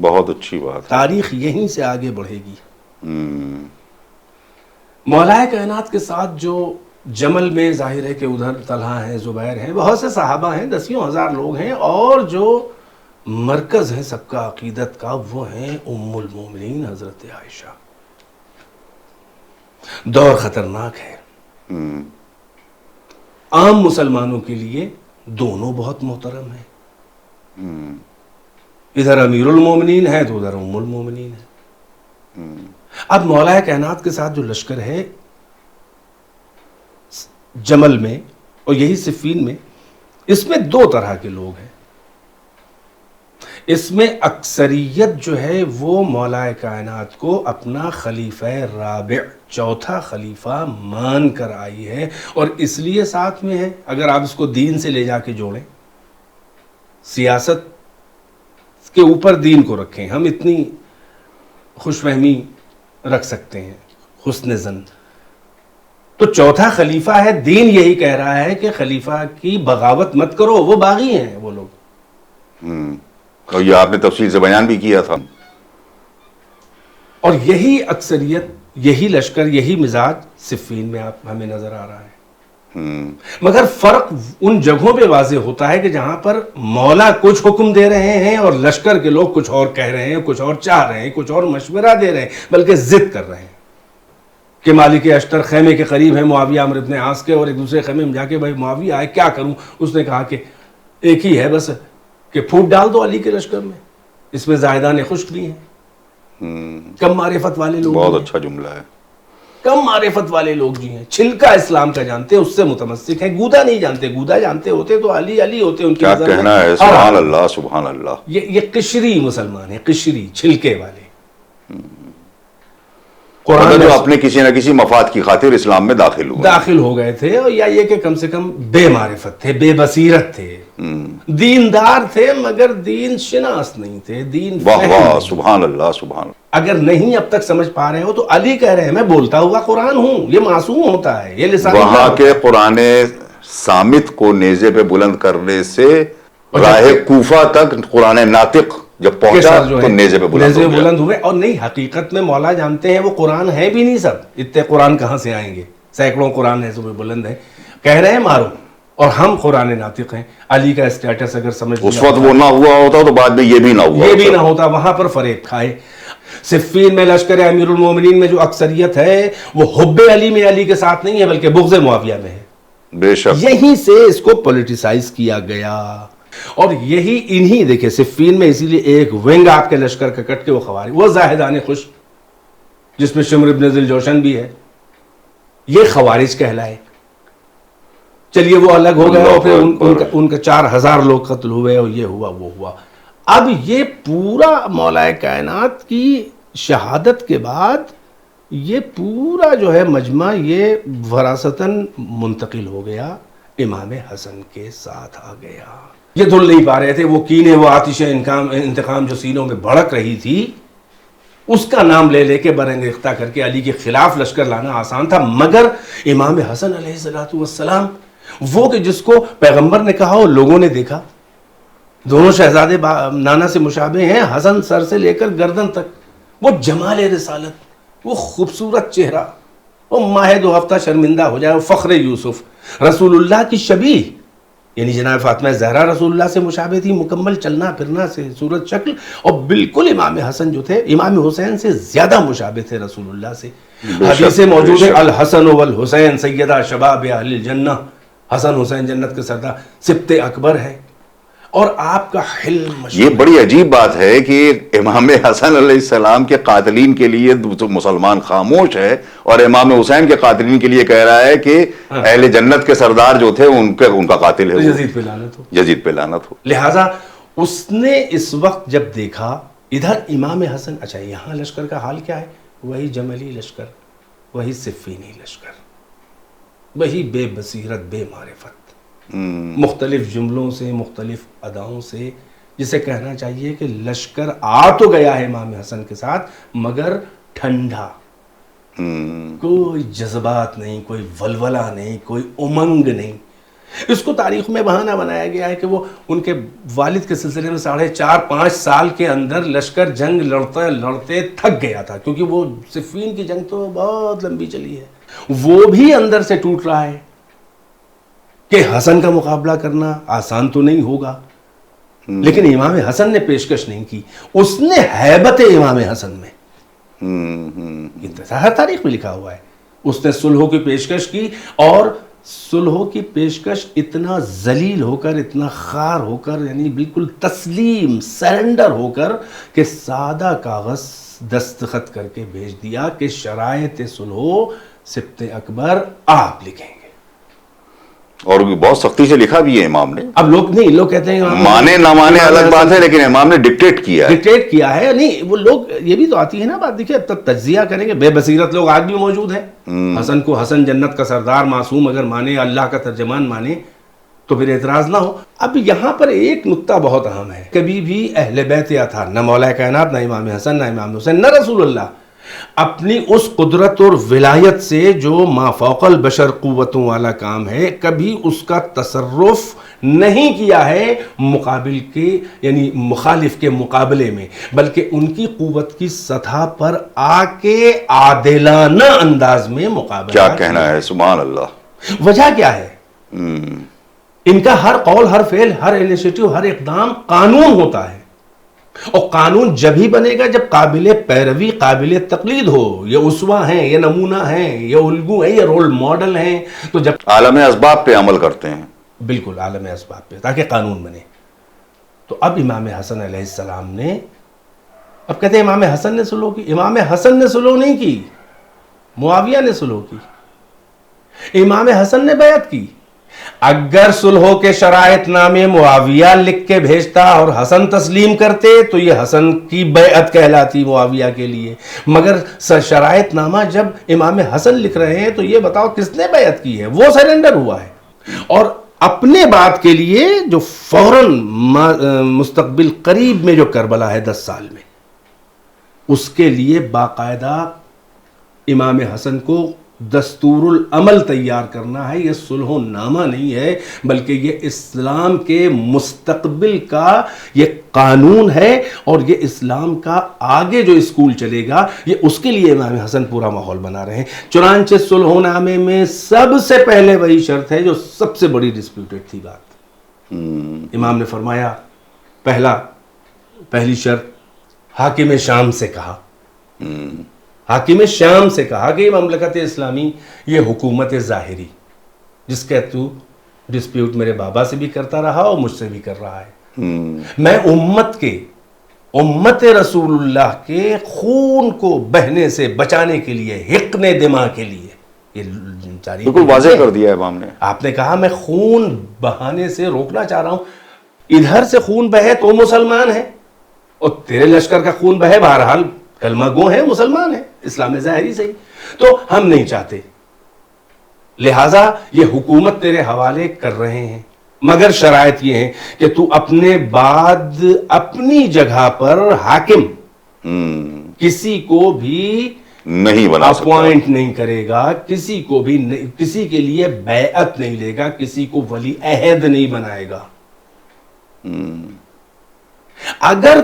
بہت اچھی بات ہے. تاریخ یہیں سے آگے بڑھے گی. مولا کائنات کے ساتھ جو جمل میں ظاہر ہے کہ ادھر طلحہ ہیں، زبیر ہیں، بہت سے صحابہ ہیں، دسیوں ہزار لوگ ہیں، اور جو مرکز ہے سب کا عقیدت کا وہ ہیں ام المومنین حضرت عائشہ. دور خطرناک ہے. عام مسلمانوں کے لیے دونوں بہت محترم ہیں. ادھر امیر المومنین ہے تو ادھر ام المومنین ہے. اب مولا کائنات کے ساتھ جو لشکر ہے جمل میں اور یہی صفین میں، اس میں دو طرح کے لوگ ہیں. اس میں اکثریت جو ہے وہ مولا کائنات کو اپنا خلیفہ رابع، چوتھا خلیفہ مان کر آئی ہے، اور اس لیے ساتھ میں ہے. اگر آپ اس کو دین سے لے جا کے جوڑیں، سیاست کے اوپر دین کو رکھیں، ہم اتنی خوش فہمی رکھ سکتے ہیں، حسن ظن. تو چوتھا خلیفہ ہے، دین یہی کہہ رہا ہے کہ خلیفہ کی بغاوت مت کرو، وہ باغی ہیں وہ لوگ. اور یہ آپ نے تفصیل سے بیان بھی کیا تھا. اور یہی اکثریت، یہی لشکر، یہی مزاج صفین میں آپ ہمیں نظر آ رہا ہے. مگر فرق ان جگہوں پہ واضح ہوتا ہے کہ جہاں پر مولا کچھ حکم دے رہے ہیں اور لشکر کے لوگ کچھ اور کہہ رہے ہیں، کچھ اور چاہ رہے ہیں، کچھ اور مشورہ دے رہے ہیں، بلکہ ضد کر رہے ہیں کہ مالک اشتر خیمے کے قریب ہے معاویہ عمرو بن عاص کے، اور ایک دوسرے خیمے میں جا کے بھائی معاویہ آئے کیا کروں. اس نے کہا کہ ایک ہی ہے بس، کہ پھوٹ ڈال دو علی کے لشکر میں، اس میں زائدان خشک بھی ہیں. کم معرفت والے لوگ، بہت اچھا جملہ ہے. کم معرفت والے لوگ جی ہیں، چھلکا اسلام کا جانتے ہیں، اس سے متمسک ہیں. گودا نہیں جانتے، گودا جانتے ہوتے تو علی علی ہوتے ان کی کیا نظر میں. کہنا ہے، سبحان اللہ سبحان اللہ. یہ قشری مسلمان ہیں، قشری، چھلکے والے. قرآن جو اپنے کسی نہ کسی مفاد کی خاطر اسلام میں داخل ہو گئے تھے، اور یا یہ کہ کم سے کم بے معرفت تھے، بے بصیرت تھے، دیندار تھے مگر دین شناس نہیں تھے، دین واہ فہم واہ نہیں. سبحان اللہ سبحان اللہ. اگر نہیں اب تک سمجھ پا رہے ہو تو علی کہہ رہے ہیں میں بولتا ہوا قرآن ہوں، یہ معصوم ہوتا ہے، یہ لسان وہاں کے قرآن صامت کو نیزے پہ بلند کرنے سے راہ کوفہ تک قرآن ناطق جب پہنچا تو نیزے پہ بلند ہوئے. اور نہیں، حقیقت میں مولا جانتے ہیں وہ قرآن ہے بھی نہیں، سب اتنے قرآن کہاں سے آئیں گے، سینکڑوں قرآن نیزوں پہ بلند ہیں. کہہ رہے ہیں مارو، اور ہم قرآن ناطق ہیں. علی کا اسٹیٹس اگر سمجھ اس وقت وہ نہ ہوا ہوتا تو بعد میں یہ بھی نہ ہوتا، وہاں پر فریب کھائے. صفین میں لشکر امیر المومنین میں جو اکثریت ہے وہ حب علی میں علی کے ساتھ نہیں ہے بلکہ بغض معاویہ میں ہے. بے شک یہیں سے اس کو پولیٹیسائز کیا گیا. اور یہی انہی دیکھیں صفین میں اسی لیے ایک ونگ آپ کے لشکر کا کٹ کے وہ خوارج، وہ زاہدان خوش جس میں شمر ابن ذی الجوشن بھی ہے، یہ خوارج کہلائے. چلیے وہ الگ ہو گئے، اور پھر ان کا 4000 لوگ قتل ہوئے، اور یہ ہوا وہ ہوا. اب یہ پورا مولا کائنات کی شہادت کے بعد یہ پورا جو ہے مجمع یہ وراثتاً منتقل ہو گیا، امام حسن کے ساتھ آ گیا. یہ دھل نہیں پا رہے تھے، وہ کینے، وہ آتش انتقام جو سینوں میں بھڑک رہی تھی، اس کا نام لے لے کے برانگیختہ کر کے علی کے خلاف لشکر لانا آسان تھا. مگر امام حسن علیہ السلام، وہ کہ جس کو پیغمبر نے کہا اور لوگوں نے دیکھا، دونوں شہزادے نانا سے مشابہ ہیں، حسن سر سے لے کر گردن تک، وہ جمال رسالت، وہ خوبصورت چہرہ، وہ ماہ دو ہفتہ شرمندہ ہو جائے، وہ فخر یوسف، رسول اللہ کی شبیہ، یعنی جناب فاطمہ زہرا رسول اللہ سے مشابہ تھی، مکمل چلنا پھرنا سے صورت شکل، اور بالکل امام حسن جو تھے امام حسین سے زیادہ مشابہ تھے رسول اللہ سے. حدیث موجود ہے الحسن والحسین سیدہ شباب اہل الجنہ، حسن حسین جنت کے سردار، سبط اکبر ہے. اور آپ کا حلم، یہ بڑی عجیب بات ہے کہ امام حسن علیہ السلام کے قاتلین کے لیے مسلمان خاموش ہے، اور امام حسین کے قاتلین کے لیے کہہ رہا ہے کہ اہل جنت کے سردار جو تھے ان کا قاتل ہے یزید پہ لعنت ہو. لہٰذا اس نے اس وقت جب دیکھا ادھر امام حسن، اچھا یہاں لشکر کا حال کیا ہے، وہی جملی لشکر، وہی صفینی لشکر، وہی بے بصیرت بے معرفت، مختلف جملوں سے، مختلف اداؤں سے، جسے کہنا چاہیے کہ لشکر آ تو گیا ہے امام حسن کے ساتھ مگر ٹھنڈا، کوئی جذبات نہیں، کوئی ولولہ نہیں، کوئی امنگ نہیں. اس کو تاریخ میں بہانہ بنایا گیا ہے کہ وہ ان کے والد کے سلسلے میں 4.5-5 سال کے اندر لشکر جنگ لڑتے لڑتے تھک گیا تھا، کیونکہ وہ صفین کی جنگ تو بہت لمبی چلی ہے، وہ بھی اندر سے ٹوٹ رہا ہے کہ حسن کا مقابلہ کرنا آسان تو نہیں ہوگا، لیکن امام حسن نے پیشکش نہیں کی، اس نے ہیبت امام حسن میں، ہر تاریخ میں لکھا ہوا ہے، اس نے صلح کی پیشکش کی، اور صلح کی پیشکش اتنا ذلیل ہو کر، اتنا خار ہو کر، یعنی بالکل تسلیم سرنڈر ہو کر، کہ سادہ کاغذ دستخط کر کے بھیج دیا کہ شرائط صلح سبط اکبر آپ لکھیں گے، اور بہت سختی سے لکھا بھی ہے امام نے. اب لوگ کہتے ہیں مانے نہ مانے الگ بات ہے، لیکن امام نے ڈکٹیٹ کیا ہے. نہیں، وہ لوگ یہ بھی تو آتی ہے نا بات، دیکھیے اب تک تجزیہ کریں گے، بے بصیرت لوگ آج بھی موجود ہیں. حسن کو حسن جنت کا سردار معصوم اگر مانے، اللہ کا ترجمان مانے، تو پھر اعتراض نہ ہو. اب یہاں پر ایک نقطہ بہت اہم ہے، کبھی بھی اہل بیت اطہار، نہ مولا کائنات، نہ امام حسن، نہ امام حسین، نہ رسول اللہ، اپنی اس قدرت اور ولایت سے جو ما فوق البشر قوتوں والا کام ہے، کبھی اس کا تصرف نہیں کیا ہے مقابل کے، یعنی مخالف کے مقابلے میں، بلکہ ان کی قوت کی سطح پر آ کے عادلانہ انداز میں مقابلہ کیا کہنا ہے، سبحان اللہ. وجہ کیا ہے؟ ان کا ہر قول، ہر فعل، ہر انیشیٹو، ہر اقدام قانون ہوتا ہے، اور قانون جب ہی بنے گا جب قابل پیروی، قابل تقلید ہو. یہ اسوہ ہیں، یہ نمونہ ہیں، یہ الگو ہیں، یہ رول ماڈل ہیں. تو جب عالم اسباب پہ عمل کرتے ہیں، بالکل عالم اسباب پہ، تاکہ قانون بنے. تو اب امام حسن علیہ السلام نے، اب کہتے ہیں امام حسن نے صلح کی، امام حسن نے صلح نہیں کی، معاویہ نے صلح کی. امام حسن نے بیعت کی. اگر صلح کے شرائط نامے معاویہ لکھ کے بھیجتا اور حسن تسلیم کرتے تو یہ حسن کی بیعت کہلاتی معاویہ کے لیے، مگر شرائط نامہ جب امام حسن لکھ رہے ہیں تو یہ بتاؤ کس نے بیعت کی ہے؟ وہ سرنڈر ہوا ہے، اور اپنے بات کے لیے جو فوراً مستقبل قریب میں جو کربلا ہے 10 سال میں، اس کے لیے باقاعدہ امام حسن کو دستور العمل تیار کرنا ہے. یہ صلح نامہ نہیں ہے، بلکہ یہ اسلام کے مستقبل کا یہ قانون ہے، اور یہ اسلام کا آگے جو اسکول چلے گا، یہ اس کے لیے امام حسن پورا ماحول بنا رہے ہیں. چنانچہ صلح نامے میں سب سے پہلے وہی شرط ہے جو سب سے بڑی ڈسپیوٹڈ تھی بات. امام نے فرمایا، پہلی شرط حاکم شام سے کہا، حاکم شام سے کہا کہ یہ مملکت اسلامی، یہ حکومت ظاہری جس کا تو ڈسپیوٹ میرے بابا سے بھی کرتا رہا اور مجھ سے بھی کر رہا ہے، میں امت رسول اللہ کے خون کو بہنے سے بچانے کے لیے، حقن دماء کے لیے، یہ بالکل واضح کر دیا ہے امام نے. آپ نے کہا میں خون بہانے سے روکنا چاہ رہا ہوں، ادھر سے خون بہے تو مسلمان ہے، اور تیرے لشکر کا خون بہے، بہرحال کلمہ گو ہے، مسلمان ہے، اسلام ظاہری سے ہی، تو ہم نہیں چاہتے، لہٰذا یہ حکومت تیرے حوالے کر رہے ہیں، مگر شرائط یہ ہیں کہ تو اپنے بعد اپنی جگہ پر حاکم کسی کو بھی نہیں بنا سکتا، اپوائنٹ نہیں کرے گا، کسی کو بھی کسی کے لیے بیعت نہیں لے گا، کسی کو ولی عہد نہیں بنائے گا. اگر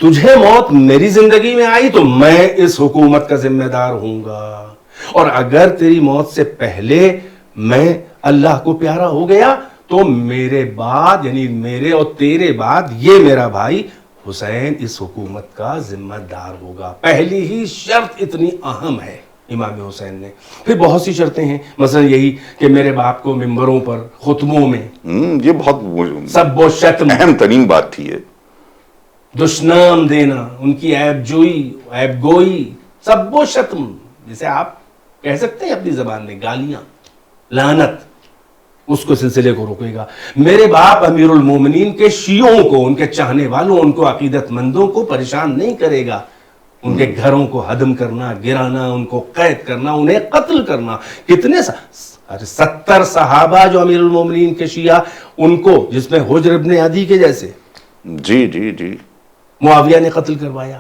تجھے موت میری زندگی میں آئی تو میں اس حکومت کا ذمہ دار ہوں گا، اور اگر تیری موت سے پہلے میں اللہ کو پیارا ہو گیا تو میرے بعد، یعنی میرے اور تیرے بعد، یہ میرا بھائی حسین اس حکومت کا ذمہ دار ہوگا. پہلی ہی شرط اتنی اہم ہے امام حسین نے. پھر بہت سی شرطیں ہیں، مثلا یہی کہ میرے باپ کو ممبروں پر، خطبوں میں یہ بہت سب و شتم، اہم ترین بات تھی یہ، دشنام دینا، ان کی عیب جوئی، عیب گوئی، سب و شتم، جسے آپ کہہ سکتے ہیں اپنی زبان میں گالیاں، لعنت، اس کو سلسلے کو روکے گا. میرے باپ امیر المومنین کے شیعوں کو، ان کے چاہنے والوں، ان کو عقیدت مندوں کو پریشان نہیں کرے گا. ان کے گھروں کو ہدم کرنا، گرانا، ان کو قید کرنا، انہیں قتل کرنا. کتنے 70 صحابہ جو امیر المومنین کے شیعہ، ان کو، جس میں حجر ابن عدی کے جیسے، جی معاویہ نے قتل کروایا.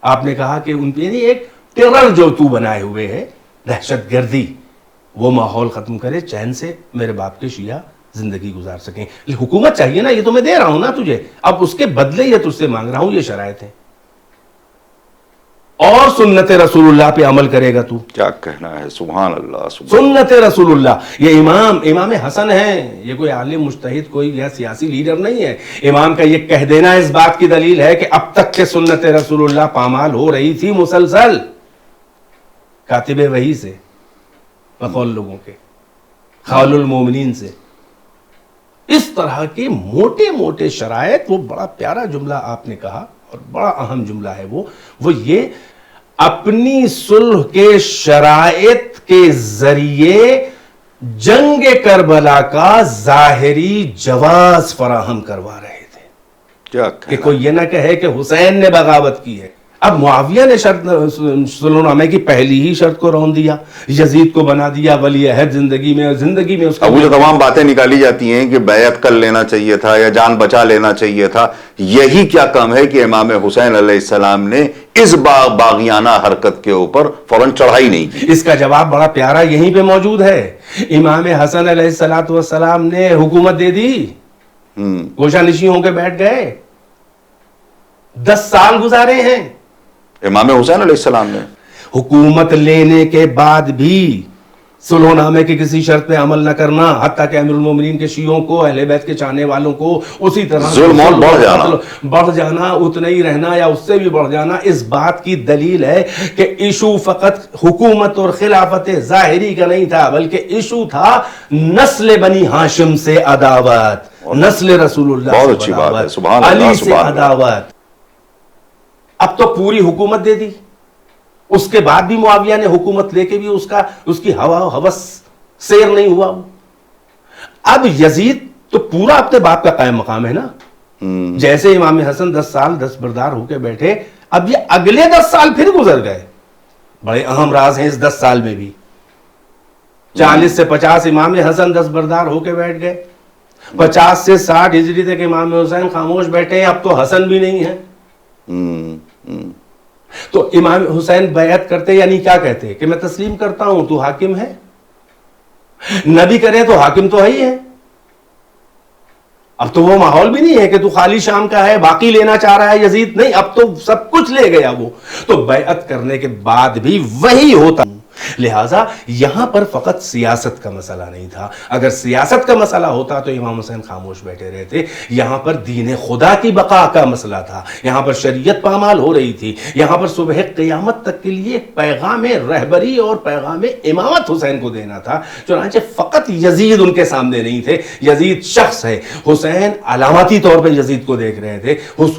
آپ نے کہا کہ ان پہ ایک ٹیرر جو تو بنائے ہوئے ہے، دہشت گردی، وہ ماحول ختم کرے، چین سے میرے باپ کے شیعہ زندگی گزار سکیں. حکومت چاہیے نا، یہ تو میں دے رہا ہوں نا تجھے، اب اس کے بدلے یہ تجھ سے مانگ رہا ہوں، یہ شرائط ہیں. اور سنت رسول اللہ پہ عمل کرے گا تو. کیا کہنا ہے، سبحان اللہ سبحان سنت رسول اللہ. یہ امام حسن ہیں، یہ کوئی عالم مجتہد کوئی یا سیاسی لیڈر نہیں ہے. امام کا یہ کہہ دینا اس بات کی دلیل ہے کہ اب تک کے سنت رسول اللہ پامال ہو رہی تھی مسلسل، کاتب وحی سے، بقول لوگوں کے، خال المومنین سے. اس طرح کے موٹے موٹے شرائط. وہ بڑا پیارا جملہ آپ نے کہا اور بڑا اہم جملہ ہے وہ یہ اپنی صلح کے شرائط کے ذریعے جنگ کربلا کا ظاہری جواز فراہم کروا رہے تھے. کیا کہ کوئی یہ نہ کہے کہ حسین نے بغاوت کی ہے. اب معاویہ نے شرط صلح نامے کی پہلی ہی شرط کو رون دیا، یزید کو بنا دیا ولی عہد زندگی میں اس کا. اب وہ جو تمام باتیں نکالی جاتی ہیں کہ بیعت کر لینا چاہیے تھا یا جان بچا لینا چاہیے تھا، یہی کیا کم ہے کہ امام حسین علیہ السلام نے اس باغیانہ حرکت کے اوپر فوراً چڑھائی نہیں کی. اس کا جواب بڑا پیارا یہیں پہ موجود ہے. امام حسن علیہ السلام نے حکومت دے دی، گوشہ نشی ہو کے بیٹھ گئے، 10 سال گزارے ہیں. امام حسین علیہ السلام نے حکومت لینے کے بعد بھی صلح نامے کی کسی شرط پہ عمل نہ کرنا، حتیٰ کہ امیر المومنین کے شیعوں کو، اہل بیت کے چاہنے والوں کو اسی طرح ظلم اور بڑھ جانا، اتنا ہی رہنا یا اس سے بھی بڑھ جانا. اس بات کی دلیل ہے کہ ایشو فقط حکومت اور خلافت ظاہری کا نہیں تھا، بلکہ ایشو تھا نسل بنی ہاشم سے عداوت، نسل رسول اللہ بہت اچھی بات ہے، سبحان اللہ علی سے عداوت. اب تو پوری حکومت دے دی. اس کے بعد بھی معاویہ نے حکومت لے کے بھی اس کی ہوا ہوس سیر نہیں ہوا. اب یزید تو پورا اپنے باپ کا قائم مقام ہے نا. جیسے امام حسن 10 سال دستبردار ہو کے بیٹھے، اب یہ اگلے 10 سال پھر گزر گئے. بڑے اہم راز ہیں اس 10 سال میں بھی. 40 سے 50 امام حسن دستبردار ہو کے بیٹھ گئے، 50 سے 60 ہجری تک امام حسین خاموش بیٹھے ہیں. اب تو حسن بھی نہیں ہے. تو امام حسین بیعت کرتے یعنی کیا کہتے کہ میں تسلیم کرتا ہوں، تو حاکم ہے. نبی کرے تو حاکم تو ہی ہے. اب تو وہ ماحول بھی نہیں ہے کہ تو خالی شام کا ہے، باقی لینا چاہ رہا ہے یزید. نہیں، اب تو سب کچھ لے گیا وہ. تو بیعت کرنے کے بعد بھی وہی ہوتا. لہٰذا یہاں پر فقط سیاست کا مسئلہ نہیں تھا. اگر سیاست کا مسئلہ ہوتا تو امام حسین خاموش بیٹھے رہتے. یہاں پر دین خدا کی بقا کا مسئلہ تھا، یہاں پر شریعت پامال ہو رہی تھی، یہاں پر صبح قیامت تک کے لیے ایک پیغام رہبری اور پیغام امامت حسین کو دینا تھا. چنانچہ فقط یزید ان کے سامنے نہیں تھے. یزید شخص ہے، حسین علاماتی طور پہ یزید کو دیکھ رہے تھے.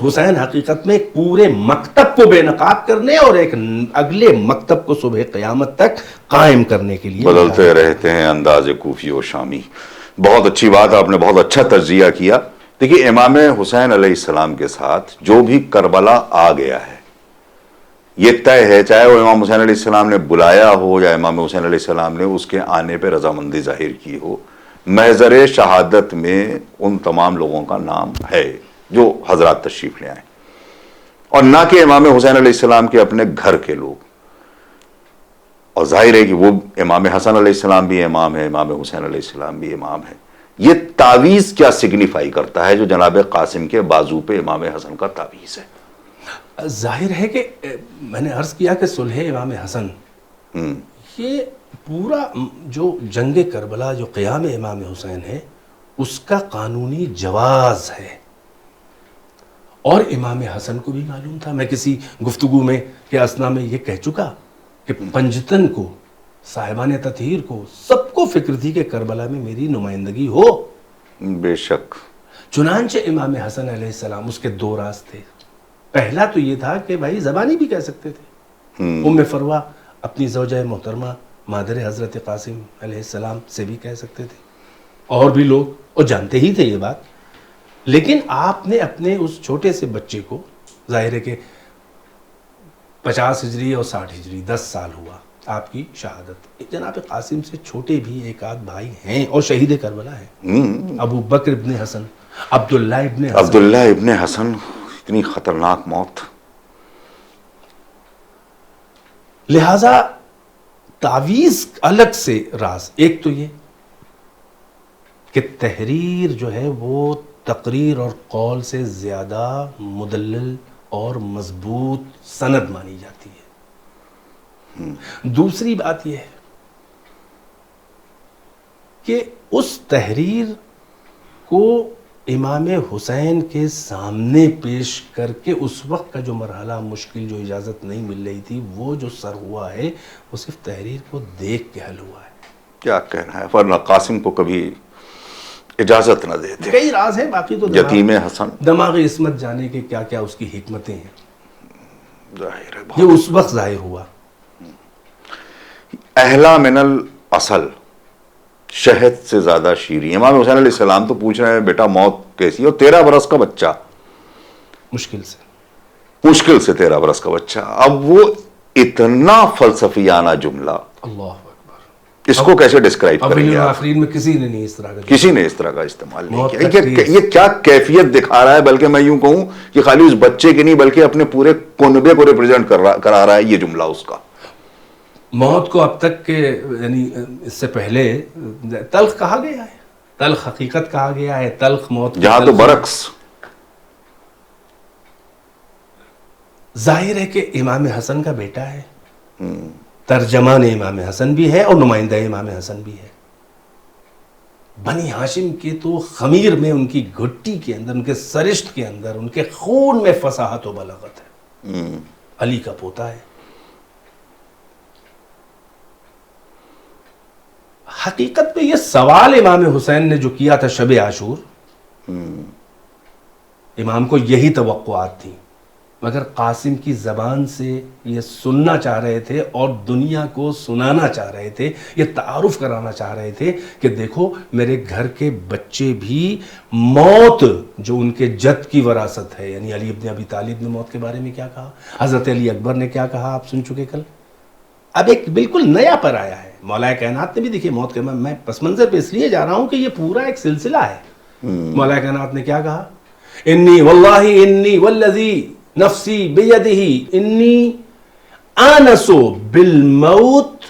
حسین حقیقت میں ایک پورے مکتب کو بے نقاب کرنے اور ایک اگلے مکتب کو صبح قیامت تک قائم کرنے کے لیے بدلتے رہتے ہیں انداز کوفی و شامی. بہت اچھی بات، آپ نے بہت اچھا تجزیہ کیا. دیکھیے، امام حسین علیہ السلام کے ساتھ جو بھی کربلا آ گیا ہے، یہ طے ہے، چاہے وہ امام حسین علیہ السلام نے بلایا ہو یا امام حسین علیہ السلام نے اس کے آنے پہ رضامندی ظاہر کی ہو. محضر شہادت میں ان تمام لوگوں کا نام ہے جو حضرات تشریف لے آئے، اور نہ کہ امام حسین علیہ السلام کے اپنے گھر کے لوگ. اور ظاہر ہے کہ وہ امام حسن علیہ السلام بھی امام ہے، امام حسین علیہ السلام بھی امام ہے. یہ تعویذ کیا سگنیفائی کرتا ہے جو جناب قاسم کے بازو پہ امام حسن کا تعویذ ہے؟ ظاہر ہے کہ میں نے عرض کیا کہ صلح امام حسن، یہ پورا جو جنگ کربلا، جو قیام امام حسین ہے، اس کا قانونی جواز ہے. اور امام حسن کو بھی معلوم تھا. میں کسی گفتگو میں کہ اسنا میں یہ کہہ چکا کہ پنجتن کو، صاحبان تطہیر کو، سب کو فکر تھی کہ کربلا میں میری نمائندگی ہو. بے شک. چنانچہ امام حسن علیہ السلام، اس کے 2 راز تھے. پہلا تو یہ تھا کہ بھائی زبانی بھی کہہ سکتے تھے. ام فروا اپنی زوجہ محترمہ مادر حضرت قاسم علیہ السلام سے بھی کہہ سکتے تھے، اور بھی لوگ، اور جانتے ہی تھے یہ بات. لیکن آپ نے اپنے اس چھوٹے سے بچے کو، ظاہر ہے کہ 50 ہجری اور 60 ہجری 10 سال ہوا آپ کی شہادت. جناب قاسم سے چھوٹے بھی ایک آدھ بھائی ہیں اور شہید کربلا ہیں، ابو بکر ابن حسن، عبداللہ ابن حسن. اتنی خطرناک موت. لہذا تعویذ الگ سے راز، ایک تو یہ کہ تحریر جو ہے وہ تقریر اور قول سے زیادہ مدلل اور مضبوط سند مانی جاتی ہے۔ دوسری بات یہ ہے کہ اس تحریر کو امام حسین کے سامنے پیش کر کے اس وقت کا جو مرحلہ مشکل، جو اجازت نہیں مل رہی تھی، وہ جو سر ہوا ہے وہ صرف تحریر کو دیکھ کے حل ہوا ہے۔ کیا کہنا ہے، ورنہ قاسم کو کبھی اجازت نہ دیتے۔ کئی راز ہیں، باقی تو یتیم حسن دماغی عصمت جانے کے کیا کیا اس کی حکمتیں ہیں، ظاہر ہے یہ اس وقت ظاہر ہوا۔ اہلا من الاصل، شہد سے زیادہ شیریں۔ امام حسین علیہ السلام تو پوچھ رہے ہیں بیٹا موت کیسی ہے، اور 13 برس کا بچہ، مشکل سے 13 برس کا بچہ، اب وہ اتنا فلسفیانہ جملہ، اللہ اکبر، اس کو کیسے ڈسکرائب کریں اولین گے و آپ؟ آخرین میں کسی نے نہیں اس طرح کا کسی نے اس طرح کا استعمال نہیں موت کیا۔ تک یہ کیا کیفیت دکھا رہا ہے، بلکہ میں یوں کہوں کہ خالی اس بچے کی نہیں بلکہ اپنے پورے کنبے کو ریپرزینٹ کرا رہا ہے یہ جملہ اس کا۔ موت کو اب تک کے یعنی اس سے پہلے تلخ کہا گیا ہے، تلخ حقیقت کہا گیا ہے، تلخ موت کی جہاں تو تلخی۔ برعکس ظاہر ہے کہ امام حسن کا بیٹا ہے، ترجمان امام حسن بھی ہے اور نمائندہ امام حسن بھی ہے۔ بنی ہاشم کے تو خمیر میں، ان کی گھٹی کے اندر، ان کے سرشت کے اندر، ان کے خون میں فصاحت و بلاغت ہے۔ علی کا پوتا ہے۔ حقیقت میں یہ سوال امام حسین نے جو کیا تھا شب عاشور، امام کو یہی توقعات تھی، مگر قاسم کی زبان سے یہ سننا چاہ رہے تھے اور دنیا کو سنانا چاہ رہے تھے، یہ تعارف کرانا چاہ رہے تھے کہ دیکھو میرے گھر کے بچے بھی موت جو ان کے جد کی وراثت ہے، یعنی علی ابن ابی طالب نے موت کے بارے میں کیا کہا، حضرت علی اکبر نے کیا کہا، آپ سن چکے کل۔ اب ایک بالکل نیا پر آیا ہے، مولا کائنات نے بھی دیکھیے موت کے، میں پس منظر پہ اس لیے جا رہا ہوں کہ یہ پورا ایک سلسلہ ہے۔ مولا کائنات نے کیا کہا، انی واللہ انی والذی نفسی بیدہ انی آنس بالموت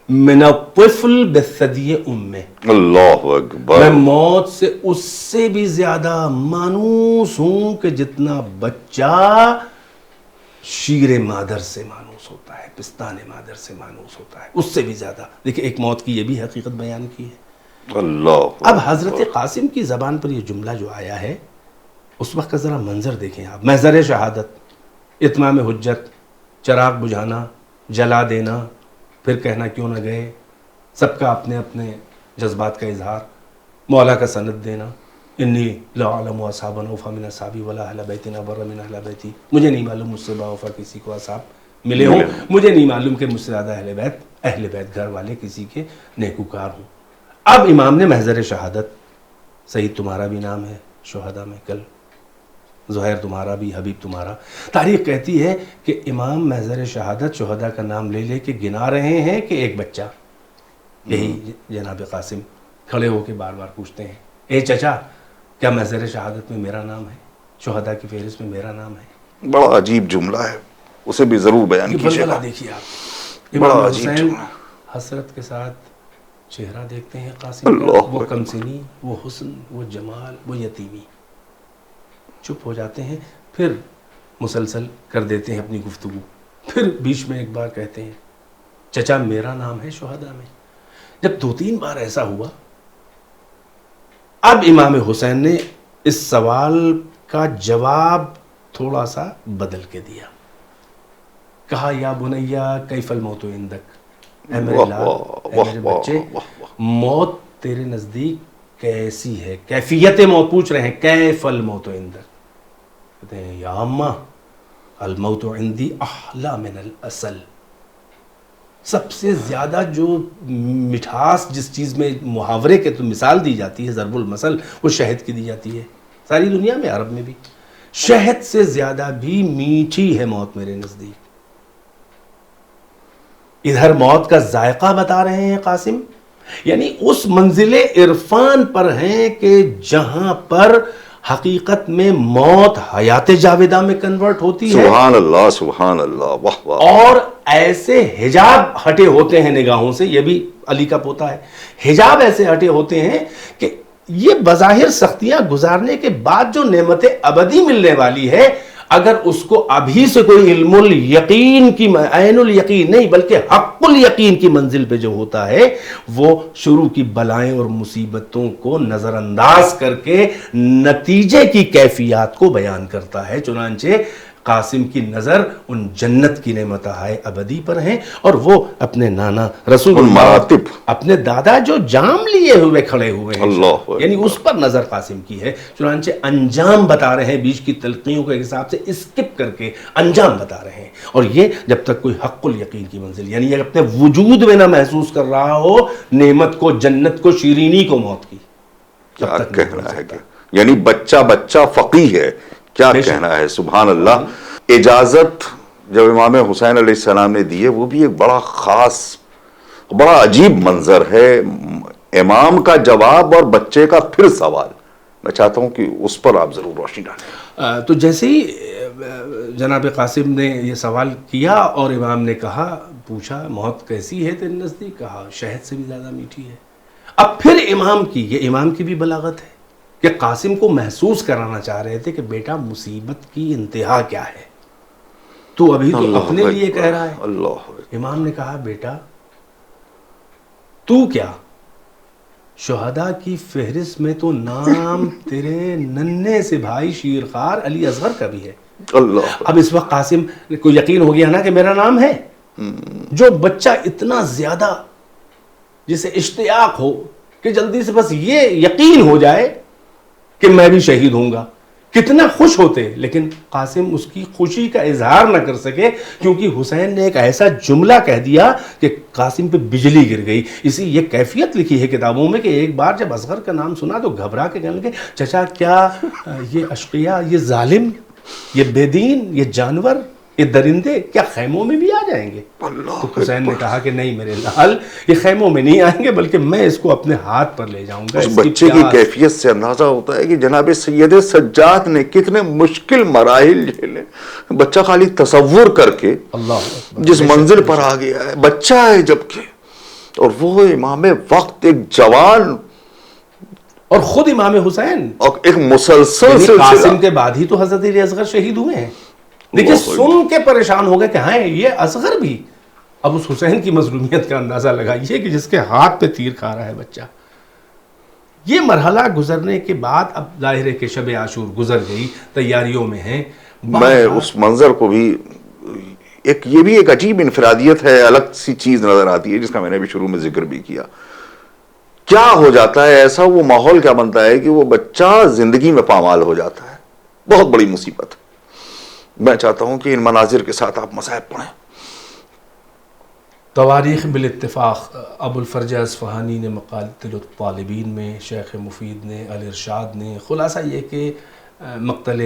من الطفل بثدی امہ، اللہ اکبر، میں موت سے اس سے بھی زیادہ مانوس ہوں کہ جتنا بچہ شیر مادر سے مانوس ہوتا ہے، پستان مادر سے مانوس ہوتا ہے، اس سے بھی زیادہ۔ دیکھیں ایک موت کی یہ بھی حقیقت بیان کی ہے۔ اللہ اب حضرت قاسم کی زبان پر یہ جملہ جو آیا ہے، اس وقت کا ذرا منظر دیکھیں آپ، محضر شہادت، اتمام حجت، چراغ بجھانا، جلا دینا، پھر کہنا کیوں نہ گئے، سب کا اپنے اپنے جذبات کا اظہار، مولا کا سند دینا، انی لا اعلم اصحابا اوفى من اصحابی ولا اہل بیت ابر من اہل بیتی، مجھے نہیں معلوم مجھ سے باوفا کسی کو اصحاب ملے ہوں، مجھے نہیں معلوم کہ مجھ سے زیادہ اہل بیت گھر والے کسی کے نیکوکار ہوں۔ اب امام نے محضر شہادت، سعید تمہارا بھی نام ہے شہداء میں کل، زہیر تمہارا بھی، حبیب تمہارا۔ تاریخ کہتی ہے کہ امام محضر شہادت شہداء کا نام لے لے کے گنا رہے ہیں کہ ایک بچہ، یہی جناب قاسم کھڑے ہو کے بار بار پوچھتے ہیں، اے چچا کیا محضر شہادت میں میرا نام ہے، شہداء کی فہرست میں میرا نام ہے؟ بڑا عجیب جملہ ہے، اسے بھی ضرور بیان یہ کیجیے بلبلہ گا۔ دیکھیے آپ، بڑا امام عجیب حسین جملہ۔ حسرت کے ساتھ چہرہ دیکھتے ہیں قاسم اللہ کا، وہ اکبر۔ کمسنی، وہ حسن، وہ جمال، وہ یتیمی، چپ ہو جاتے ہیں، پھر مسلسل کر دیتے ہیں اپنی گفتگو، پھر بیچ میں ایک بار کہتے ہیں چچا میرا نام ہے شہداء میں۔ جب 2-3 بار ایسا ہوا، اب امام حسین نے اس سوال کا جواب تھوڑا سا بدل کے دیا، کہا یا بنیا کیف الموت عندک، اے میرے لال، اے میرے بچے، موت تیرے نزدیک کیسی ہے، کیفیت موت پوچھ رہے ہیں، کیف الموت عندک، کہتے ہیں یا اماں الموت عندی احلی من الاصل، سب سے زیادہ جو مٹھاس جس چیز میں محاورے کے تو مثال دی جاتی ہے، ضرب المثل، وہ شہد کی دی جاتی ہے، ساری دنیا میں، عرب میں بھی، شہد سے زیادہ بھی میٹھی ہے موت میرے نزدیک۔ ادھر موت کا ذائقہ بتا رہے ہیں قاسم، یعنی اس منزل عرفان پر ہیں کہ جہاں پر حقیقت میں موت حیات جاویدہ میں کنورٹ ہوتی ہے، سبحان اللہ سبحان اللہ، واہ واہ، اور ایسے حجاب ہٹے ہوتے ہیں نگاہوں سے، یہ بھی علی کا پوتا ہے، حجاب ایسے ہٹے ہوتے ہیں کہ یہ بظاہر سختیاں گزارنے کے بعد جو نعمت ابدی ملنے والی ہے، اگر اس کو ابھی سے کوئی علم الیقین کی، عین الیقین نہیں بلکہ حق الیقین کی منزل پہ جو ہوتا ہے، وہ شروع کی بلائیں اور مصیبتوں کو نظر انداز کر کے نتیجے کی کیفیات کو بیان کرتا ہے۔ چنانچہ قاسم کی نظر ان جنت کی نعمت ابدی پر ہیں، اور وہ اپنے نانا رسول ان اللہ، مراتب، اپنے دادا جو جام لیے ہوئے کھڑے ہوئے ہیں، اللہ یعنی اس پر نظر قاسم کی ہے۔ چنانچہ انجام بتا رہے ہیں، بیچ کی تلقینوں کے حساب سے اسکپ کر کے انجام بتا رہے ہیں، اور یہ جب تک کوئی حق الیقین کی منزل، یعنی یہ اپنے وجود میں نہ محسوس کر رہا ہو نعمت کو، جنت کو، شیرینی کو موت کی، کیا کہنا ہے، کہ یعنی بچہ فقیہ ہے، کیا کہنا ہے، سبحان اللہ۔ اجازت جب امام حسین علیہ السلام نے دی ہے، وہ بھی ایک بڑا خاص، بڑا عجیب منظر ہے، امام کا جواب اور بچے کا پھر سوال۔ میں چاہتا ہوں کہ اس پر آپ ضرور روشنی ڈالیں۔ تو جیسے ہی جناب قاسم نے یہ سوال کیا اور امام نے کہا، پوچھا موت کیسی ہے تیرے نزدیک، کہا شہد سے بھی زیادہ میٹھی ہے۔ اب پھر امام کی، یہ امام کی بھی بلاغت ہے کہ قاسم کو محسوس کرانا چاہ رہے تھے کہ بیٹا مصیبت کی انتہا کیا ہے، تو ابھی تو اپنے لیے کہہ رہا ہے۔ اللہ، امام نے کہا بیٹا تو کیا، شہداء کی فہرست میں تو نام تیرے ننھے سے بھائی شیرخوار علی اصغر کا بھی ہے۔ اللہ، اب اس وقت قاسم کو یقین ہو گیا نا کہ میرا نام ہے۔ جو بچہ اتنا زیادہ جسے اشتیاق ہو کہ جلدی سے بس یہ یقین ہو جائے کہ میں بھی شہید ہوں گا، کتنا خوش ہوتے، لیکن قاسم اس کی خوشی کا اظہار نہ کر سکے، کیونکہ حسین نے ایک ایسا جملہ کہہ دیا کہ قاسم پہ بجلی گر گئی۔ اسی یہ کیفیت لکھی ہے کتابوں میں کہ ایک بار جب اصغر کا نام سنا تو گھبرا کے کہنے لگے، چچا کیا یہ اشقیاء، یہ ظالم، یہ بے دین، یہ جانور، یہ درندے کیا خیموں میں بھی آ جائیں گے؟ تو حسین نے کہا کہ نہیں میرے لال، یہ خیموں میں نہیں آئیں گے، بلکہ میں اس کو اپنے ہاتھ پر لے جاؤں گا۔ اس بچے کی کیفیت سے اندازہ ہوتا ہے کہ جناب سید سجاد نے کتنے مشکل مراحل جھیلے۔ بچہ خالی تصور کر کے جس منزل پر آ گیا ہے، بچہ ہے جبکہ، اور وہ امام وقت، ایک جوان، اور خود امام حسین، اور ایک مسلسل سلسلہ۔ قاسم کے بعد ہی تو حضرت علی اصغر شہید ہوئے ہیں۔ دیکھیں سن کے پریشان ہو گئے کہ ہاں یہ اصغر بھی۔ اب اس حسین کی مظلومیت کا اندازہ لگائیے کہ جس کے ہاتھ پہ تیر کھا رہا ہے بچہ۔ یہ مرحلہ گزرنے کے بعد اب ظاہر ہے کہ شب عاشور گزر گئی، تیاریوں میں ہیں۔ میں اس منظر کو بھی، یہ بھی ایک عجیب انفرادیت ہے، الگ سی چیز نظر آتی ہے، جس کا میں نے بھی شروع میں ذکر بھی کیا۔ کیا ہو جاتا ہے ایسا، وہ ماحول کیا بنتا ہے کہ وہ بچہ زندگی میں پامال ہو جاتا ہے، بہت بڑی مصیبت۔ میں چاہتا ہوں کہ ان مناظر کے ساتھ آپ مصائب پڑھیں۔ تواریخ بالاتفاق ابو الفرج اصفہانی نے مقالۃ الطالبین میں، شیخ مفید نے، الارشاد نے، خلاصہ یہ کہ مقتل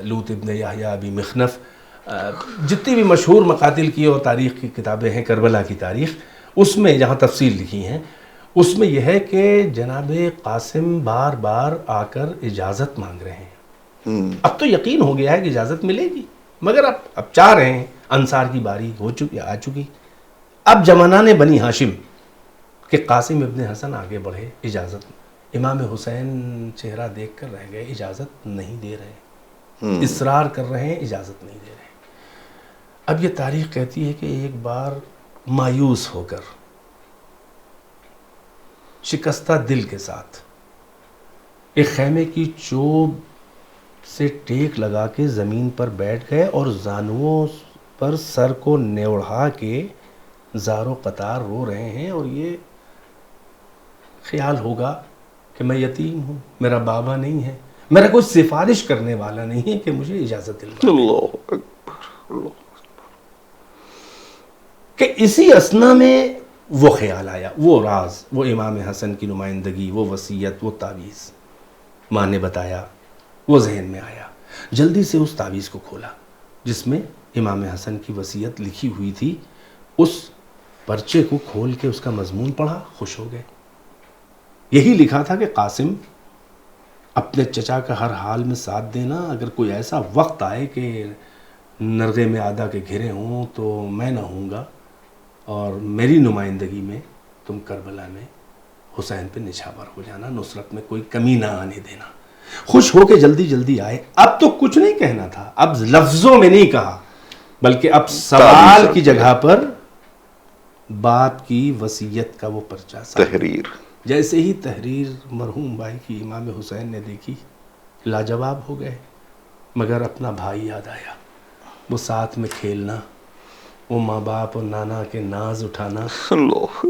لوط ابن یحییٰ ابی مخنف، جتنی بھی مشہور مقاتل کی اور تاریخ کی کتابیں ہیں، کربلا کی تاریخ، اس میں جہاں تفصیل لکھی ہیں، اس میں یہ ہے کہ جناب قاسم بار بار آ کر اجازت مانگ رہے ہیں۔ اب تو یقین ہو گیا ہے کہ اجازت ملے گی، مگر اب چاہ رہے ہیں، انصار کی باری آ چکی، اب جمانان بنی ہاشم کہ قاسم ابن حسن آگے بڑھے، اجازت۔ امام حسین چہرہ دیکھ کر رہ گئے، اجازت نہیں دے رہے، اصرار کر رہے ہیں، اجازت نہیں دے رہے۔ اب یہ تاریخ کہتی ہے کہ ایک بار مایوس ہو کر، شکستہ دل کے ساتھ، ایک خیمے کی چوب سے ٹیک لگا کے زمین پر بیٹھ گئے اور زانوؤں پر سر کو نیوڑھا کے زار و قطار رو رہے ہیں، اور یہ خیال ہوگا کہ میں یتیم ہوں، میرا بابا نہیں ہے، میرا کوئی سفارش کرنے والا نہیں ہے کہ مجھے اجازت دلوا۔ اللہ اکبر، اللہ کہ اسی اثنا میں وہ خیال آیا، وہ راز، وہ امام حسن کی نمائندگی، وہ وصیت، وہ تعویذ ماں نے بتایا، وہ ذہن میں آیا۔ جلدی سے اس تعویذ کو کھولا جس میں امام حسن کی وصیت لکھی ہوئی تھی، اس پرچے کو کھول کے اس کا مضمون پڑھا، خوش ہو گئے۔ یہی لکھا تھا کہ قاسم اپنے چچا کا ہر حال میں ساتھ دینا. اگر کوئی ایسا وقت آئے کہ نرغے میں آدھا کے گھرے ہوں تو میں نہ ہوں گا، اور میری نمائندگی میں تم کربلا میں حسین پہ نچھاور ہو جانا، نصرت میں کوئی کمی نہ آنے دینا. خوش ہو کے جلدی جلدی آئے. اب تو کچھ نہیں کہنا تھا، اب لفظوں میں نہیں کہا، بلکہ اب سوال کی جگہ پر بات کی وصیت کا وہ پرچہ، تحریر. جیسے ہی تحریر مرحوم بھائی کی امام حسین نے دیکھی، لاجواب ہو گئے. مگر اپنا بھائی یاد آیا، وہ ساتھ میں کھیلنا، وہ ماں باپ اور نانا کے ناز اٹھانا، اللہ،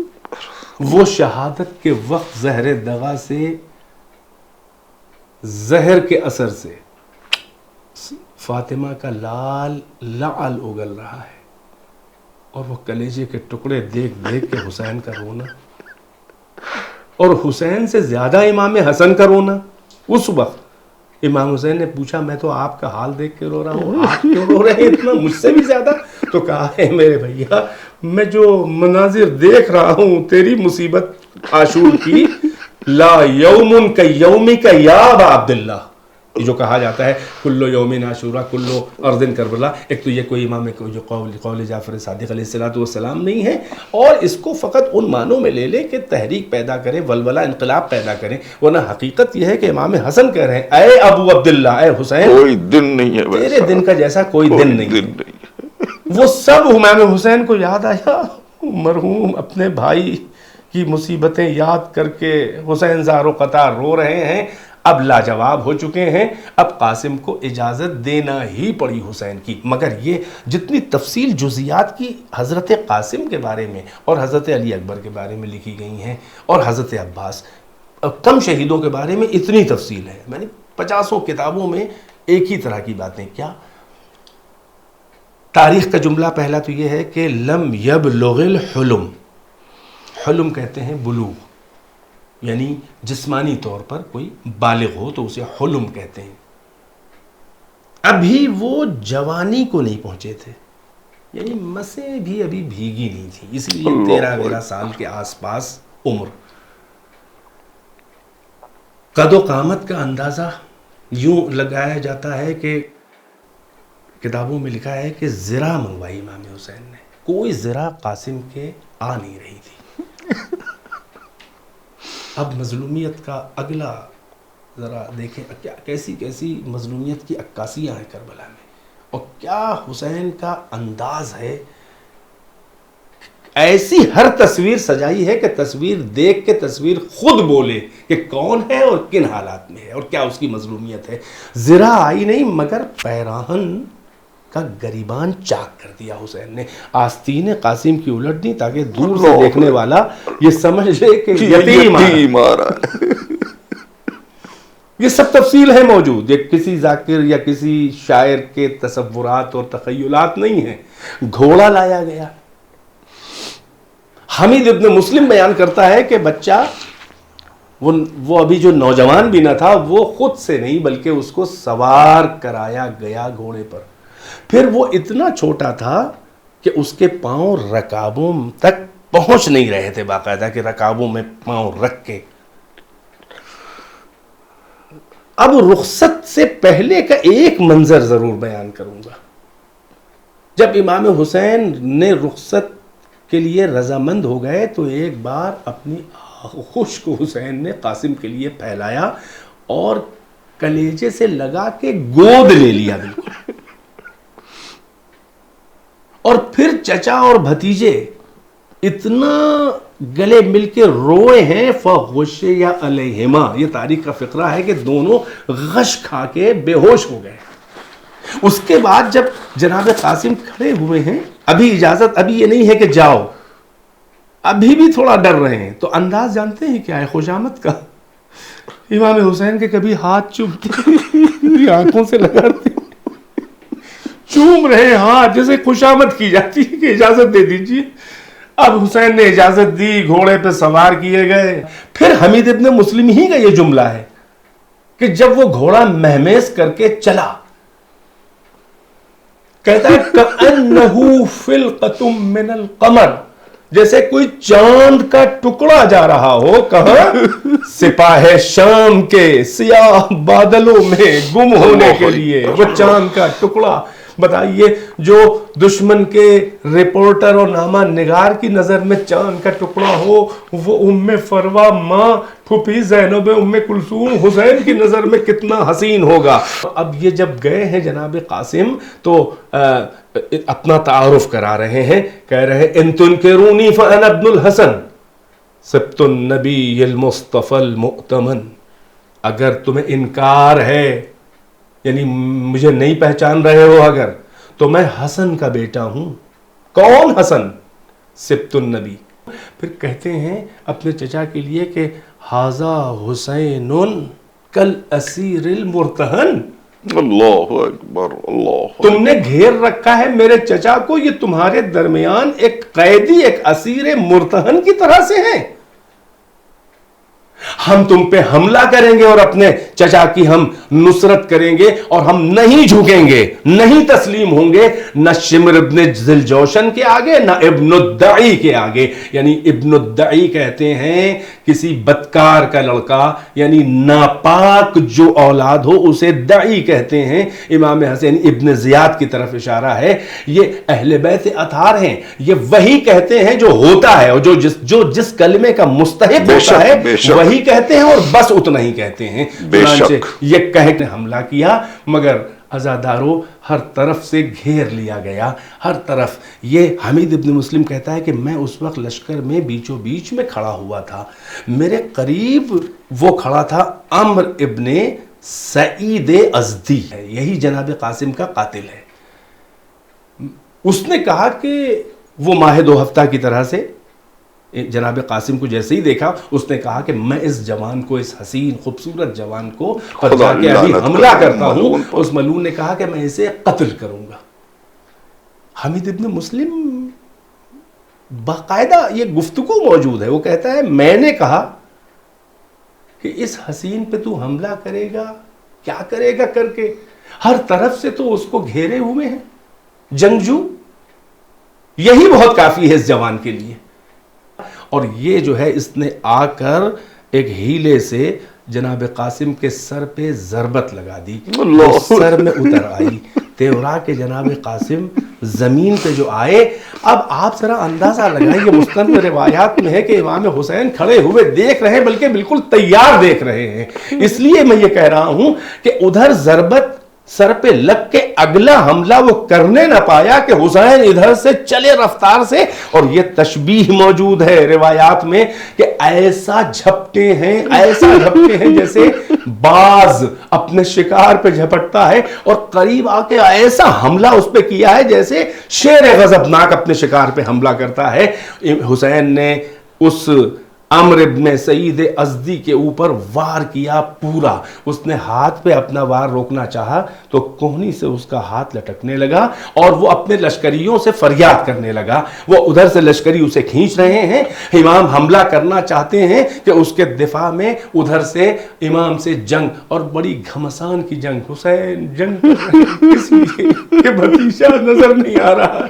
وہ شہادت کے وقت زہر دغا سے، زہر کے اثر سے فاطمہ کا لال لعل اگل رہا ہے، اور وہ کلیجے کے ٹکڑے دیکھ دیکھ کے حسین کا رونا، اور حسین سے زیادہ امام حسن کا رونا. اس وقت امام حسین نے پوچھا، میں تو آپ کا حال دیکھ کے رو رہا ہوں، آپ کیوں رو رہے ہیں اتنا مجھ سے بھی زیادہ؟ تو کہا ہے میرے بھیا، میں جو مناظر دیکھ رہا ہوں تیری مصیبت عاشور کی، لا یوم کیومک یا ابا عبداللہ، یہ جو کہا جاتا ہے کلو یوم عاشورہ کلو ارض کربلا. ایک تو یہ کوئی امام جو قول جعفر صادق علیہ السلام نہیں ہے، اور اس کو فقط ان معنوں میں لے لے کہ تحریک پیدا کرے، ولولہ انقلاب پیدا کریں، ورنہ حقیقت یہ ہے کہ امام حسن کہہ رہے ہیں، اے ابو عبداللہ، اے حسین، کوئی دن نہیں ہے تیرے دن کا جیسا کوئی دن نہیں ہے. وہ سب امام حسین کو یاد آیا، مرحوم اپنے بھائی کی مصیبتیں یاد کر کے حسین زار و قطار رو رہے ہیں. اب لاجواب ہو چکے ہیں، اب قاسم کو اجازت دینا ہی پڑی حسین کی. مگر یہ جتنی تفصیل جزیات کی حضرت قاسم کے بارے میں اور حضرت علی اکبر کے بارے میں لکھی گئی ہیں، اور حضرت عباس، کم شہیدوں کے بارے میں اتنی تفصیل ہے. میں نے 50 کتابوں میں ایک ہی طرح کی باتیں. کیا تاریخ کا جملہ پہلا تو یہ ہے کہ لم یبلغ الحلم، حلم کہتے ہیں بلوغ، یعنی جسمانی طور پر کوئی بالغ ہو تو اسے حلم کہتے ہیں. ابھی وہ جوانی کو نہیں پہنچے تھے، یعنی مسیں بھی ابھی بھیگی نہیں تھی، اس لیے 13 سال کے آس پاس عمر. قد و قامت کا اندازہ یوں لگایا جاتا ہے کہ کتابوں میں لکھا ہے کہ زرہ منگوائی امام حسین نے، کوئی زرہ قاسم کے آ نہیں رہی تھی. اب مظلومیت کا اگلا ذرا دیکھیں، کیا کیسی کیسی مظلومیت کی عکاسیاں ہیں کربلا میں، اور کیا حسین کا انداز ہے. ایسی ہر تصویر سجائی ہے کہ تصویر دیکھ کے تصویر خود بولے کہ کون ہے اور کن حالات میں ہے اور کیا اس کی مظلومیت ہے. زرہ آئی نہیں، مگر پیراہن کا گریبان چاک کر دیا حسین نے، آستین قاسم کی الٹ دی تاکہ دور سے دیکھنے والا یہ سمجھ لے کہ یتیم آ رہا ہے. یہ سب تفصیل ہے موجود، یہ کسی ذاکر یا کسی شاعر کے تصورات اور تخیلات نہیں ہیں. گھوڑا لایا گیا. حمید ابن مسلم بیان کرتا ہے کہ بچہ، وہ ابھی جو نوجوان بھی نہ تھا، وہ خود سے نہیں بلکہ اس کو سوار کرایا گیا گھوڑے پر. پھر وہ اتنا چھوٹا تھا کہ اس کے پاؤں رکابوں تک پہنچ نہیں رہے تھے، باقاعدہ کہ رکابوں میں پاؤں رکھ کے. اب رخصت سے پہلے کا ایک منظر ضرور بیان کروں گا. جب امام حسین نے رخصت کے لیے رضامند ہو گئے تو ایک بار اپنی خشک حسین نے قاسم کے لیے پھیلایا اور کلیجے سے لگا کے گود لے لیا بالکل. اور پھر چچا اور بھتیجے اتنا گلے مل کے روئے ہیں، فغشی علیہما، یہ تاریخ کا فقرہ ہے کہ دونوں غش کھا کے بے ہوش ہو گئے. اس کے بعد جب جناب قاسم کھڑے ہوئے ہیں، ابھی اجازت، ابھی یہ نہیں ہے کہ جاؤ، ابھی بھی تھوڑا ڈر رہے ہیں، تو انداز جانتے ہیں کیا ہے خوشامد کا؟ امام حسین کے کبھی ہاتھ چومتے، آنکھوں سے لگاتے، چوم رہے ہاتھ جیسے خوشامد کی جاتی ہے کہ اجازت دے دیجیے. اب حسین نے اجازت دی، گھوڑے پہ سوار کیے گئے. پھر حمید ابن مسلم ہی کا یہ جملہ ہے کہ جب وہ گھوڑا مہمیز کر کے چلا، کہتا ہے کأنہ فلقۃ من القمر، جیسے کوئی چاند کا ٹکڑا جا رہا ہو. کہاں؟ سپاہ شام کے سیاہ بادلوں میں گم ہونے کے لیے وہ چاند کا ٹکڑا. بتائیے جو دشمن کے رپورٹر اور نامہ نگار کی نظر میں چاند کا ٹکڑا ہو وہ ام فروا ماں پھوپھی زینب ام کلثوم حسین کی نظر میں کتنا حسین ہوگا. اب یہ جب گئے ہیں جناب قاسم تو اپنا تعارف کرا رہے ہیں. کہہ رہے ہیں ان تنکرونی فانا ابن الحسن سبت النبی المصطفى المؤتمن. اگر تمہیں انکار ہے یعنی مجھے نہیں پہچان رہے ہو اگر تو میں حسن کا بیٹا ہوں. کون حسن؟ سبت النبی. پھر کہتے ہیں اپنے چچا کے لیے کہ ھذا حسین کل اسیر المرتہن. اللہ اکبر اللہ. تم نے گھیر رکھا ہے میرے چچا کو, یہ تمہارے درمیان ایک قیدی ایک اسیر مرتہن کی طرح سے ہیں. ہم تم پہ حملہ کریں گے اور اپنے چچا کی ہم نصرت کریں گے اور ہم نہیں جھکیں گے, نہیں تسلیم ہوں گے نہ شمر ابن ذوالجوشن کے آگے نہ ابن الدعی کے آگے. یعنی ابن الدعی کہتے ہیں کسی بدکار کا لڑکا یعنی ناپاک جو اولاد ہو اسے دعی کہتے ہیں. امام حسین ابن زیاد کی طرف اشارہ ہے. یہ اہل بیت اطہار ہیں, یہ وہی کہتے ہیں جو ہوتا ہے اور جو جس کلمے کا مستحق ہوتا ہے وہی کہتے ہیں اور بس اتنا ہی کہتے ہیں. چنانچہ یہ کہہ کے حملہ کیا مگر عزاداروں ہر طرف سے گھیر لیا گیا, ہر طرف. یہ حمید ابن مسلم کہتا ہے کہ میں اس وقت لشکر میں بیچوں بیچ میں کھڑا ہوا تھا. میرے قریب وہ کھڑا تھا عمر ابن سعید ازدی, یہی جناب قاسم کا قاتل ہے. اس نے کہا کہ وہ ماہ 2 ہفتہ کی طرح سے جناب قاسم کو جیسے ہی دیکھا اس نے کہا کہ میں اس جوان کو, اس حسین خوبصورت جوان کو پر جا کے ابھی حملہ کرتا ہوں. اس ملعون نے کہا کہ میں اسے قتل کروں گا. حمید ابن مسلم باقاعدہ یہ گفتگو موجود ہے, وہ کہتا ہے میں نے کہا کہ اس حسین پہ تو حملہ کرے گا, کیا کرے گا کر کے, ہر طرف سے تو اس کو گھیرے ہوئے ہیں جنگجو, یہی بہت کافی ہے اس جوان کے لیے. اور یہ جو ہے اس نے آ کر ایک ہیلے سے جناب قاسم کے سر پہ ضربت لگا دی, سر میں اتر آئی. تیورا کے جناب قاسم زمین پہ جو آئے, اب آپ ذرا اندازہ لگائیں, یہ مستند روایات میں ہے کہ امام حسین کھڑے ہوئے دیکھ رہے ہیں بلکہ بالکل تیار دیکھ رہے ہیں. اس لیے میں یہ کہہ رہا ہوں کہ ادھر ضربت سر پہ لگ کے اگلا حملہ وہ کرنے نہ پایا کہ حسین ادھر سے چلے رفتار سے. اور یہ تشبیہ موجود ہے روایات میں کہ ایسا جھپٹے ہیں جیسے باز اپنے شکار پہ جھپٹتا ہے, اور قریب آ کے ایسا حملہ اس پہ کیا ہے جیسے شیر غضبناک اپنے شکار پہ حملہ کرتا ہے. حسین نے اس عمر ابن سعید ازدی کے اوپر وار کیا پورا. اس نے ہاتھ پہ اپنا وار روکنا چاہا تو کوہنی سے اس کا ہاتھ لٹکنے لگا اور وہ اپنے لشکریوں سے فریاد کرنے لگا. وہ ادھر سے لشکری اسے کھینچ رہے ہیں, امام حملہ کرنا چاہتے ہیں کہ اس کے دفاع میں ادھر سے امام سے جنگ, اور بڑی گھمسان کی جنگ. حسین جنگ کر رہے ہیں, کسی کے بھتیجا نظر نہیں آ رہا.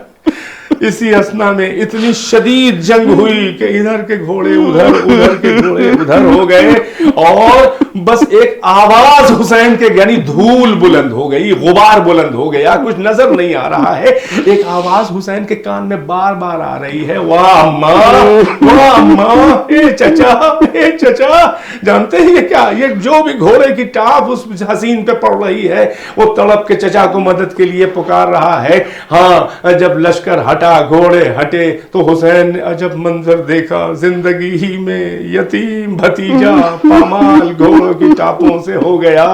اسی اسنا میں اتنی شدید جنگ ہوئی کہ ادھر کے گھوڑے ادھر, ادھر کے گھوڑے ادھر ہو گئے, اور بس ایک آواز حسین کے یعنی دھول بلند ہو گئی, غبار بلند ہو گیا, کچھ نظر نہیں آ رہا ہے. ایک آواز حسین کے کان میں بار بار آ رہی ہے, واہ ماں, اے چچا. جانتے ہیں یہ کیا, یہ جو بھی گھوڑے کی ٹاپ اس حسین پہ پڑ رہی ہے وہ تڑپ کے چچا کو مدد کے لیے پکار رہا ہے. ہاں جب لشکر ہٹا, گھوڑے ہٹے تو حسین نے عجب منظر دیکھا. زندگی ہی میں یتیم بھتیجا پامال گھوڑوں کی ٹاپوں سے ہو گیا.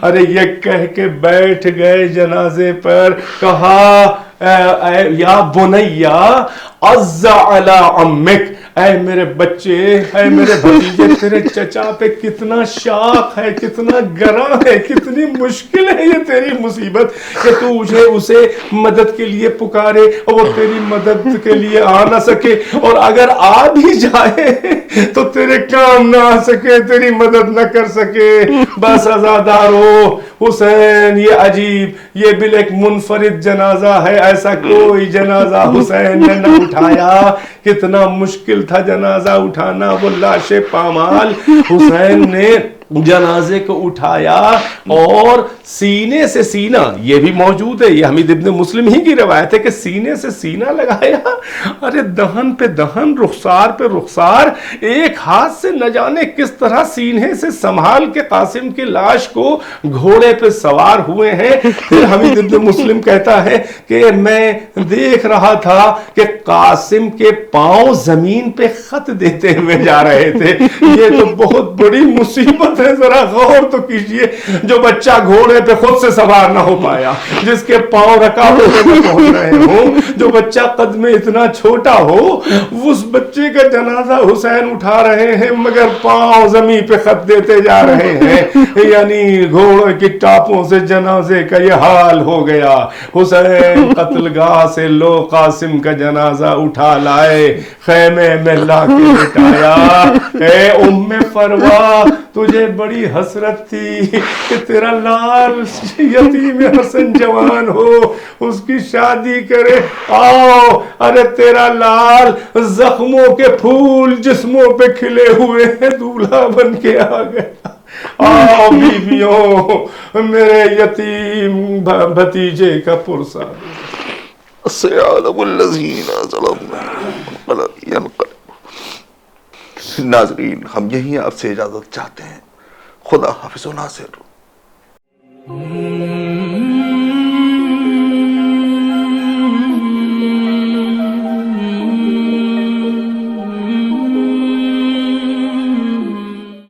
ارے یہ کہہ کے بیٹھ گئے جنازے پر, کہا یا بنیا عز علی عمک, اے میرے بچے, اے میرے بھتیجے, تیرے چچا پہ کتنا شاق ہے, کتنا گراں ہے, کتنی مشکل ہے یہ تیری مصیبت کہ تو اسے مدد کے لیے پکارے اور وہ تیری مدد کے لیے آ نہ سکے, اور اگر آ بھی جائے تو تیرے کام نہ آ سکے, تیری مدد نہ کر سکے. بس عزادارو حسین یہ عجیب، یہ بل ایک منفرد جنازہ ہے، ایسا کوئی جنازہ حسین نے نہ اٹھایا۔ کتنا مشکل تھا جنازہ اٹھانا، وہ لاش پامال حسین نے جنازے کو اٹھایا اور سینے سے سینہ، یہ بھی موجود ہے، یہ حمید ابن مسلم ہی کی روایت ہے کہ سینے سے سینہ لگایا، ارے دہن پہ دہن، رخسار پہ رخسار، ایک ہاتھ سے نہ جانے کس طرح سینے سے سنبھال کے قاسم کی لاش کو گھوڑے پہ سوار ہوئے ہیں۔ پھر حمید ابن مسلم کہتا ہے کہ میں دیکھ رہا تھا کہ قاسم کے پاؤں زمین پہ خط دیتے ہوئے جا رہے تھے۔ یہ تو بہت بڑی مصیبت ہے، ذرا غور تو کیجئے، جو بچہ گھوڑے پہ خود سے سوار نہ ہو پایا، جس کے پاؤں رکاوٹوں میں پہنچ رہے ہوں، جو بچہ قد میں اتنا چھوٹا ہو، اس بچے کا جنازہ حسین اٹھا رہے ہیں مگر پاؤں زمین پہ خط دیتے جا رہے ہیں، یعنی گھوڑے کی ٹاپوں سے جنازے کا یہ حال ہو گیا۔ حسین قتل گاہ سے لو قاسم کا جنازہ اٹھا لائے، خیمے میں لا کے بٹھایا۔ اے ام فروا، تجھے بڑی حسرت تھی کہ تیرا لال یتیم حسن جوان ہو، اس کی شادی کرے، آؤ، ارے تیرا لال زخموں کے پھول جسموں پہ کھلے ہوئے ہیں، دولہا بن کے آ گیا۔ آؤ بیویوں، میرے یتیم بھتیجے کا پرسہ۔ سيعلم الذين ظلموا ينقلب۔ ناظرین، ہم یہیں آپ سے اجازت چاہتے ہیں، خدا حافظ و ناصر۔